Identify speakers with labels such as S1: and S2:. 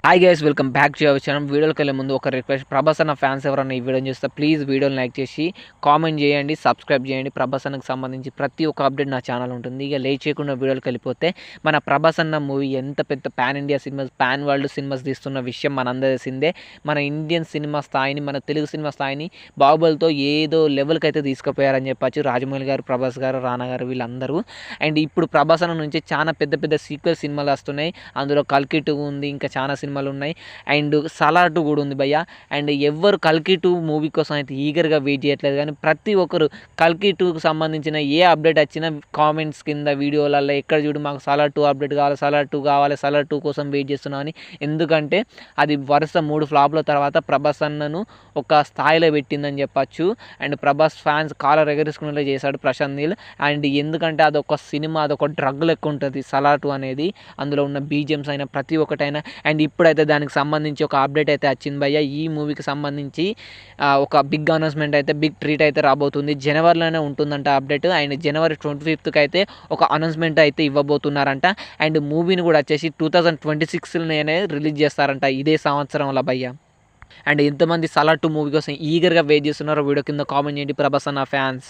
S1: Hi guys, welcome back to our channel. వీడియోకి వెళ్ళే ముందు ఒక రిక్వెస్ట్, ప్రభాస్ అన్న ఫ్యాన్స్ ఎవరైనా ఈ వీడియోని చూస్తే ప్లీజ్ వీడియోని లైక్ చేసి కామెంట్ చేయండి, సబ్స్క్రైబ్ చేయండి. ప్రభాస్ అన్నకు సంబంధించి ప్రతి ఒక్క అప్డేట్ నా ఛానల్ ఉంటుంది. ఇక లేట్ చేయకుండా వీడియోకి వెళ్ళిపోతే, మన ప్రభాస్ అన్న మూవీ ఎంత పెద్ద pan India cinemas, pan world cinemas తీస్తున్న విషయం మనందరి తెలిసిందే. మన ఇండియన్ సినిమా స్థాయిని, మన తెలుగు సినిమా స్థాయిని బాహుబలితో ఏదో లెవెల్కి అయితే తీసుకుపోయారని చెప్పచ్చు. రాజమౌళి గారు, ప్రభాస్ గారు, రానా గారు వీళ్ళందరూ. అండ్ ఇప్పుడు ప్రభాస్ అన్న నుంచి చాలా పెద్ద పెద్ద సీక్వెల్ సినిమాలు వస్తున్నాయి. అందులో కల్కి 2 ఉంది, ఇంకా చాలా సినిమాలు ఉన్నాయి. అండ్ సలార్ 2 కూడా ఉంది భయ్య. అండ్ ఎవ్వరు కల్కి 2 మూవీ కోసం అయితే ఈగర్గా వెయిట్ చేయట్లేదు, కానీ ప్రతి ఒక్కరు కల్కి 2కి సంబంధించిన ఏ అప్డేట్ వచ్చినా కామెంట్స్ కింద వీడియోలలో ఎక్కడ చూడు మాకు సలార్ 2 అప్డేట్ కావాలి, సలార్ 2 కావాలి, సలార్ 2 కోసం వెయిట్ చేస్తున్నామని. ఎందుకంటే అది వరుస 3 ఫ్లాప్ల తర్వాత ప్రభాస్ అన్నను ఒక స్థాయిలో పెట్టిందని చెప్పచ్చు. అండ్ ప్రభాస్ ఫ్యాన్స్ కాలర్ ఎగరేసుకునేలా చేశాడు ప్రశాంత్ నీల్. అండ్ ఎందుకంటే అదొక సినిమా, అదొక డ్రగ్ లెక్క ఉంటుంది సలార్ 2 అనేది. అందులో ఉన్న బీజిఎమ్స్ అయినా ప్రతి ఒక్కటైనా. అండ్ ఇప్పుడైతే దానికి సంబంధించి ఒక అప్డేట్ అయితే వచ్చింది భయ్య. ఈ మూవీకి సంబంధించి ఒక బిగ్ అనౌన్స్మెంట్ అయితే, బిగ్ ట్రీట్ అయితే రాబోతుంది. జనవరిలోనే ఉంటుందంట అప్డేట్. అండ్ జనవరి 25th అయితే ఒక అనౌన్స్మెంట్ అయితే ఇవ్వబోతున్నారంట. అండ్ మూవీని కూడా వచ్చేసి 2026లోనే రిలీజ్ చేస్తారంట, ఇదే సంవత్సరంలో భయ్య. అండ్ ఎంతమంది సలార్ 2 మూవీ కోసం ఈగర్గా వెయిట్ చేస్తున్నారో వీడియో కింద కామెంట్ చేయండి ప్రభాస్ అన్న ఫ్యాన్స్.